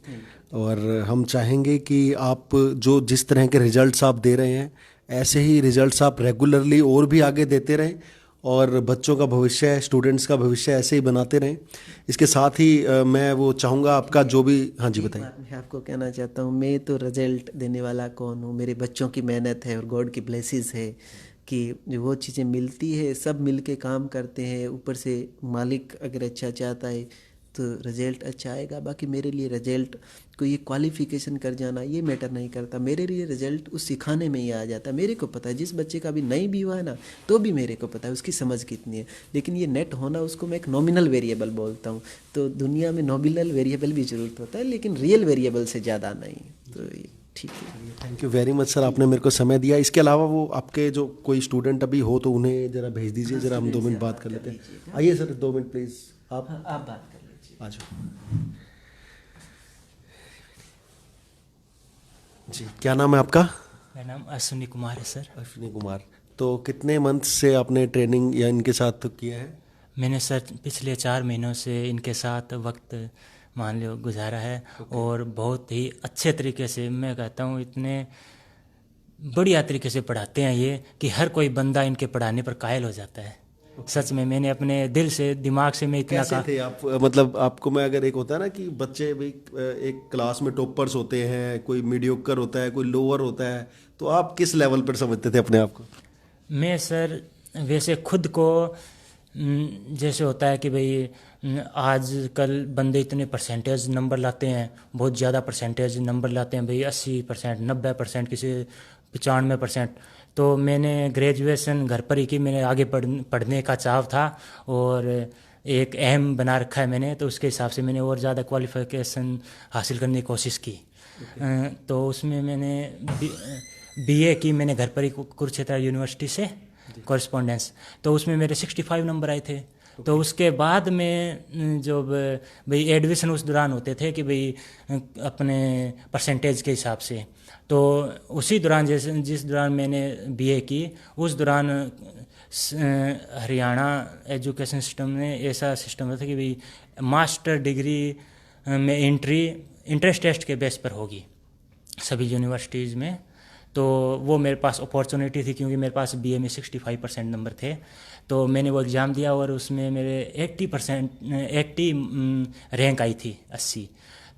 और हम चाहेंगे कि आप जो जिस तरह के रिजल्ट्स आप दे रहे हैं ऐसे ही रिजल्ट्स आप रेगुलरली और भी आगे देते रहें, और बच्चों का भविष्य, स्टूडेंट्स का भविष्य ऐसे ही बनाते रहें। इसके साथ ही मैं वो चाहूँगा आपका जो भी, हाँ जी बताइए। मैं आपको कहना चाहता हूँ, मैं तो रिजल्ट देने वाला कौन हूँ, मेरे बच्चों की मेहनत है और गॉड की ब्लेसिस है कि जो वो चीज़ें मिलती है, सब मिल के काम करते हैं, ऊपर से मालिक अगर अच्छा चाहता है तो रिजल्ट अच्छा आएगा। बाकी मेरे लिए रिजल्ट को ये क्वालिफिकेशन कर जाना ये मैटर नहीं करता, मेरे लिए रिजल्ट उस सिखाने में ही आ जाता है। मेरे को पता है जिस बच्चे का भी नहीं भी हुआ है ना, तो भी मेरे को पता है उसकी समझ कितनी है, लेकिन ये नेट होना उसको मैं एक नॉमिनल वेरिएबल बोलता हूँ। तो दुनिया में नॉमिनल वेरिएबल भी ज़रूरत होता है लेकिन रियल वेरिएबल से ज़्यादा नहीं। तो ये ठीक है। Thank you very much sir, आपने मेरे को समय दिया। इसके अलावा वो आपके जो कोई स्टूडेंट अभी हो तो उन्हें ज़रा भेज दीजिए, ज़रा हम 2 मिनट बात कर लेते हैं। आइए सर 2 मिनट प्लीज़, आप बात कर लीजिए। आ जाओ। जी, क्या नाम है आपका? मेरा नाम अश्विनी कुमार है सर। अश्विनी कुमार। तो कितने मंथ से आपने ट्रेनिंग या इनके साथ किया है? मैंने सर पिछले 4 महीनों से इनके साथ वक्त मान लो गुजारा है। और बहुत ही अच्छे तरीके से, मैं कहता हूँ इतने बढ़िया तरीके से पढ़ाते हैं ये कि हर कोई बंदा इनके पढ़ाने पर कायल हो जाता है। सच में मैंने अपने दिल से, दिमाग से मैं इतना कैसे थे आप? मतलब आपको मैं, अगर एक होता है ना कि बच्चे भी एक क्लास में टॉपर्स होते हैं, कोई मीडियोकर होता है, कोई लोअर होता है, तो आप किस लेवल पर समझते थे अपने आप को? मैं सर वैसे खुद को जैसे होता है कि भाई आज कल बंदे इतने परसेंटेज नंबर लाते हैं, बहुत ज़्यादा परसेंटेज नंबर लाते हैं भाई, 80%, 90%, किसी 95%। तो मैंने ग्रेजुएशन घर पर ही की, मैंने आगे पढ़ने का चाव था और एक एम बना रखा है मैंने, तो उसके हिसाब से मैंने और ज़्यादा क्वालिफिकेशन हासिल करने की कोशिश की। तो उसमें मैंने बीए की मैंने घर पर ही कुरुक्षेत्र यूनिवर्सिटी से कॉरेस्पॉन्डेंस, तो उसमें मेरे 65 नंबर आए थे। तो उसके बाद में जो भाई एडमिशन उस दौरान होते थे कि भाई अपने परसेंटेज के हिसाब से, तो उसी दौरान जैसे जिस दौरान मैंने बीए की उस दौरान हरियाणा एजुकेशन सिस्टम में ऐसा सिस्टम होता था कि भाई मास्टर डिग्री में एंट्री इंट्रेंस टेस्ट के बेस पर होगी सभी यूनिवर्सिटीज़ में। तो वो मेरे पास अपॉर्चुनिटी थी क्योंकि मेरे पास बीए में 65% नंबर थे। तो मैंने वो एग्ज़ाम दिया और उसमें मेरे 80 रैंक आई थी, 80।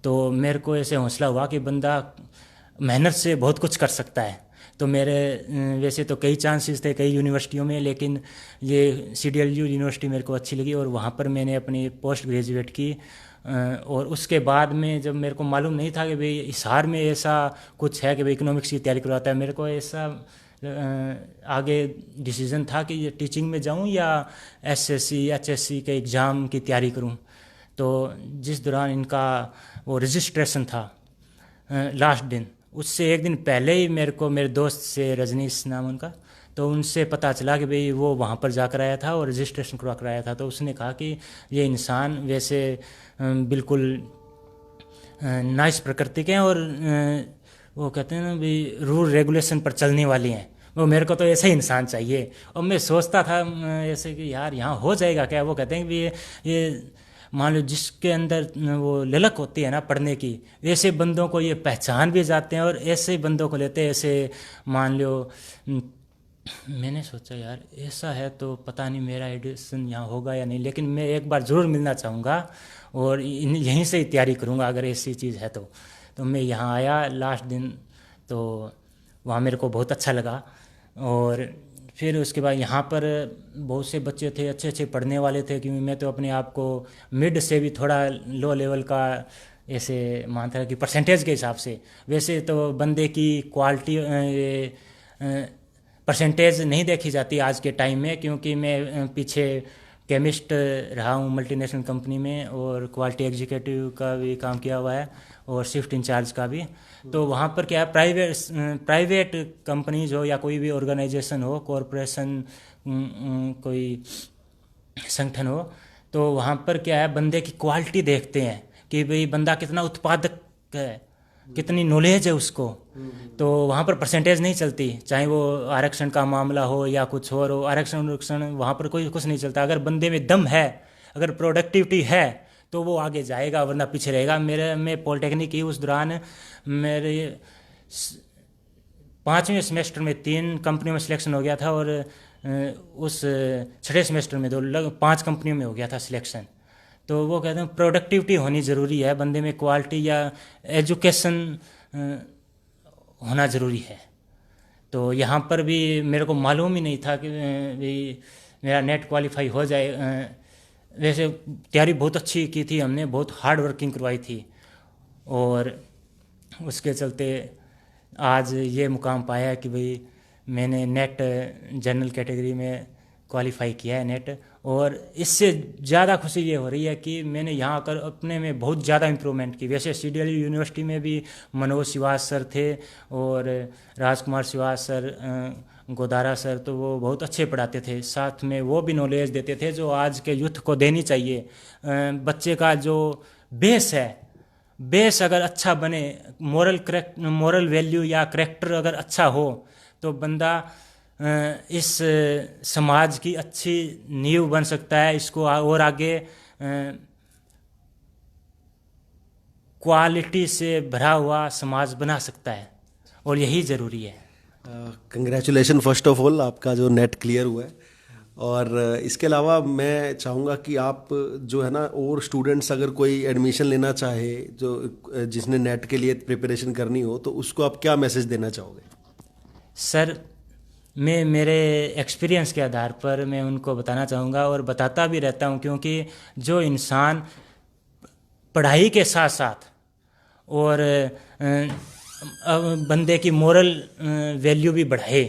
तो मेरे को ऐसे हौसला हुआ कि बंदा मेहनत से बहुत कुछ कर सकता है। तो मेरे वैसे तो कई चांसेस थे कई यूनिवर्सिटियों में, लेकिन ये CDLU यूनिवर्सिटी मेरे को अच्छी लगी और वहाँ पर मैंने अपनी पोस्ट ग्रेजुएट की। और उसके बाद में जब मेरे को मालूम नहीं था कि भाई हिसार में ऐसा कुछ है कि भाई इकोनॉमिक्स की तैयारी करवाता है, मेरे को ऐसा आगे डिसीजन था कि ये टीचिंग में जाऊं या SSC HSC के एग्ज़ाम की तैयारी करूं। तो जिस दौरान इनका वो रजिस्ट्रेशन था लास्ट दिन, उससे एक दिन पहले ही मेरे को मेरे दोस्त से, रजनीश नाम उनका, तो उनसे पता चला कि भाई वो वहाँ पर जाकर आया था और रजिस्ट्रेशन करवा कर आया था। तो उसने कहा कि ये इंसान वैसे बिल्कुल नाइस प्रकृति के हैं और वो कहते हैं ना भाई रूल रेगुलेशन पर चलने वाली हैं, वो मेरे को तो ऐसा ही इंसान चाहिए। और मैं सोचता था ऐसे कि यार यहाँ हो जाएगा क्या। वो कहते हैं कि ये मान लो जिसके अंदर वो ललक होती है ना पढ़ने की, ऐसे बंदों को ये पहचान भी जाते हैं और ऐसे ही बंदों को लेते हैं। ऐसे मान लो मैंने सोचा यार ऐसा है तो पता नहीं मेरा एडमिशन यहाँ होगा या नहीं, लेकिन मैं एक बार ज़रूर मिलना चाहूँगा और यहीं से ही तैयारी करूँगा अगर ऐसी चीज़ है तो मैं यहाँ आया लास्ट दिन, तो वहाँ मेरे को बहुत अच्छा लगा। और फिर उसके बाद यहाँ पर बहुत से बच्चे थे अच्छे अच्छे पढ़ने वाले थे, क्योंकि मैं तो अपने आप को मिड से भी थोड़ा लो लेवल का ऐसे मानता है कि परसेंटेज के हिसाब से। वैसे तो बंदे की क्वालिटी परसेंटेज नहीं देखी जाती आज के टाइम में, क्योंकि मैं पीछे केमिस्ट रहा हूँ मल्टीनेशनल कंपनी में और क्वालिटी एग्जीक्यूटिव का भी काम किया हुआ है और शिफ्ट इंचार्ज का भी। तो वहाँ पर क्या है, प्राइवेट कंपनीज हो या कोई भी ऑर्गेनाइजेशन हो, कॉरपोरेशन कोई संगठन हो, तो वहाँ पर क्या है बंदे की क्वालिटी देखते हैं कि भाई बंदा कितना उत्पादक है, कितनी नॉलेज है उसको। तो वहाँ पर परसेंटेज नहीं चलती, चाहे वो आरक्षण का मामला हो या कुछ और हो। आरक्षण वहाँ पर कोई कुछ नहीं चलता। अगर बंदे में दम है, अगर प्रोडक्टिविटी है तो वो आगे जाएगा, वरना पीछे रहेगा। मैं पॉलिटेक्निक की उस दौरान मेरे 5वें सेमेस्टर में 3 कंपनियों में सिलेक्शन हो गया था और उस 6ठे सेमेस्टर में 5 कंपनियों में हो गया था सिलेक्शन। तो वो कहते हैं प्रोडक्टिविटी होनी ज़रूरी है, बंदे में क्वालिटी या एजुकेशन होना ज़रूरी है। तो यहाँ पर भी मेरे को मालूम ही नहीं था कि भी मेरा नेट क्वालिफाई हो जाए। वैसे तैयारी बहुत अच्छी की थी हमने, बहुत हार्ड वर्किंग करवाई थी और उसके चलते आज ये मुकाम पाया कि भाई मैंने नेट जनरल कैटेगरी में क्वालिफाई किया है नेट। और इससे ज़्यादा खुशी ये हो रही है कि मैंने यहाँ आकर अपने में बहुत ज़्यादा इम्प्रूवमेंट की। वैसे CDLU यूनिवर्सिटी में भी मनोज श्रीवास सर थे और राजकुमार श्रीवास सर, गोदारा सर, तो वो बहुत अच्छे पढ़ाते थे। साथ में वो भी नॉलेज देते थे जो आज के यूथ को देनी चाहिए। बच्चे का जो बेस है, बेस अगर अच्छा बने, मोरल वैल्यू या करेक्टर अगर अच्छा हो तो बंदा इस समाज की अच्छी नींव बन सकता है। इसको और आगे क्वालिटी से भरा हुआ समाज बना सकता है और यही ज़रूरी है। कंग्रेचुलेशन फर्स्ट ऑफ ऑल, आपका जो नेट क्लियर हुआ है। और इसके अलावा मैं चाहूँगा कि आप जो है ना और स्टूडेंट्स अगर कोई एडमिशन लेना चाहे जो जिसने नेट के लिए प्रिपरेशन करनी हो, तो उसको आप क्या मैसेज देना चाहोगे? सर मैं मेरे एक्सपीरियंस के आधार पर मैं उनको बताना चाहूँगा और बताता भी रहता हूँ, क्योंकि जो इंसान पढ़ाई के साथ साथ और बंदे की मोरल वैल्यू भी बढ़ाए,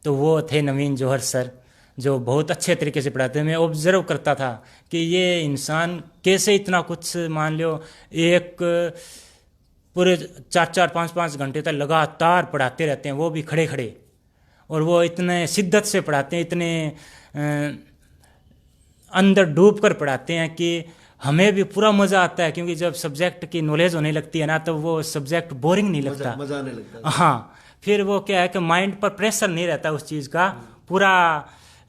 तो वो थे नवीन जौहर सर, जो बहुत अच्छे तरीके से पढ़ाते हैं। मैं ऑब्जर्व करता था कि ये इंसान कैसे इतना कुछ, मान लो एक पूरे 4-4, 5-5 घंटे तक लगातार पढ़ाते रहते हैं, वो भी खड़े खड़े, और वो इतने शिद्दत से पढ़ाते हैं, इतने अंदर डूब कर पढ़ाते हैं कि हमें भी पूरा मज़ा आता है। क्योंकि जब सब्जेक्ट की नॉलेज होने लगती है ना, तो वो सब्जेक्ट बोरिंग नहीं लगता, मज़ा आने लगता है। हाँ, फिर वो क्या है कि माइंड पर प्रेशर नहीं रहता उस चीज़ का। पूरा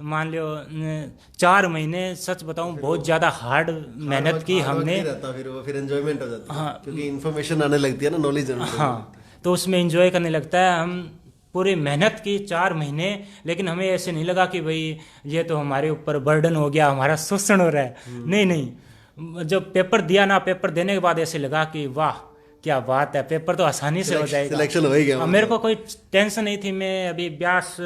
मान लो 4 महीने सच बताऊं बहुत ज़्यादा हार्ड मेहनत की हमने। फिर एंजॉयमेंट हो जाता है। हाँ, क्योंकि इन्फॉर्मेशन आने लगती है ना, नॉलेज। हाँ, तो उसमें एंजॉय करने लगता है। हम पूरी मेहनत की 4 महीने, लेकिन हमें ऐसे नहीं लगा कि भाई ये तो हमारे ऊपर बर्डन हो गया, हमारा शोषण हो रहा है। नहीं, जब पेपर दिया ना, पेपर देने के बाद ऐसे लगा कि वाह क्या बात है, पेपर तो आसानी से हो जाएगा। सिलेक्शन हो ही गया। अब मेरे को कोई टेंशन नहीं थी। मैं अभी ब्यास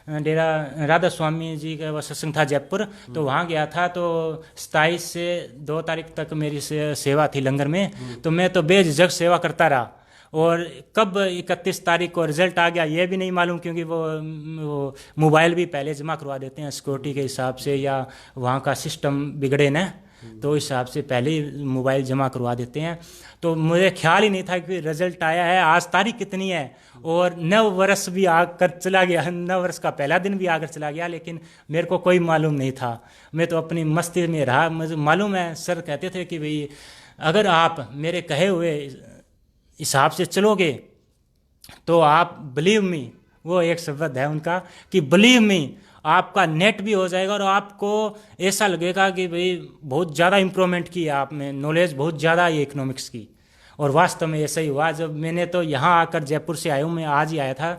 डेरा राधा स्वामी जी का वो सत्संग था जयपुर, तो वहाँ गया था। तो 27 से 2 तारीख तक मेरी सेवा थी लंगर में। तो मैं तो बेझिझक सेवा करता रहा। और कब 31 तारीख को रिजल्ट आ गया ये भी नहीं मालूम, क्योंकि वो मोबाइल भी पहले जमा करवा देते हैं सिक्योरिटी के हिसाब से, या वहाँ का सिस्टम बिगड़े ना, तो इस हिसाब से पहले ही मोबाइल जमा करवा देते हैं। तो मुझे ख्याल ही नहीं था कि रिजल्ट आया है। आज तारीख कितनी है और नव वर्ष भी आकर चला गया, नव वर्ष का पहला दिन भी आकर चला गया, लेकिन मेरे को कोई मालूम नहीं था। मैं तो अपनी मस्ती में रहा। मुझे मालूम है, सर कहते थे कि भाई अगर आप मेरे कहे हुए हिसाब से चलोगे तो आप बिलीव मी, वो एक शब्द है उनका कि बिलीव मी, आपका नेट भी हो जाएगा और आपको ऐसा लगेगा कि भाई बहुत ज़्यादा इम्प्रूवमेंट की है आप में, नॉलेज बहुत ज़्यादा है इकोनॉमिक्स की। और वास्तव में ऐसा ही हुआ। जब मैंने तो यहाँ आकर, जयपुर से आया हूँ, मैं आज ही आया था,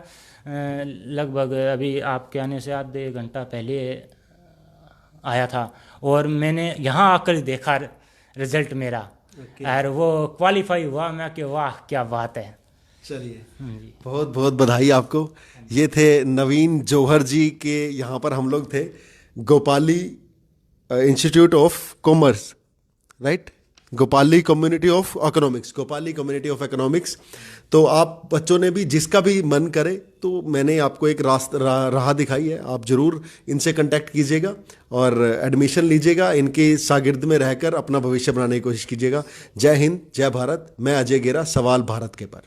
लगभग अभी आपके आने से आधे घंटा पहले आया था, और मैंने यहाँ आकर देखा रिजल्ट मेरा। और वो क्वालिफाई हुआ। मैं कि वाह क्या बात है। चलिए, बहुत बहुत बधाई आपको। ये थे नवीन जौहर जी के, यहाँ पर हम लोग थे Gopali institute of commerce, right, Gopali community of economics, Gopali community of economics. तो आप बच्चों ने भी, जिसका भी मन करे, तो मैंने आपको एक राह दिखाई है, आप जरूर इनसे कांटेक्ट कीजिएगा और एडमिशन लीजिएगा। इनके शागिर्द में रहकर अपना भविष्य बनाने की कोशिश कीजिएगा। जय हिंद, जय भारत। मैं अजय गेरा, सवाल भारत के पर।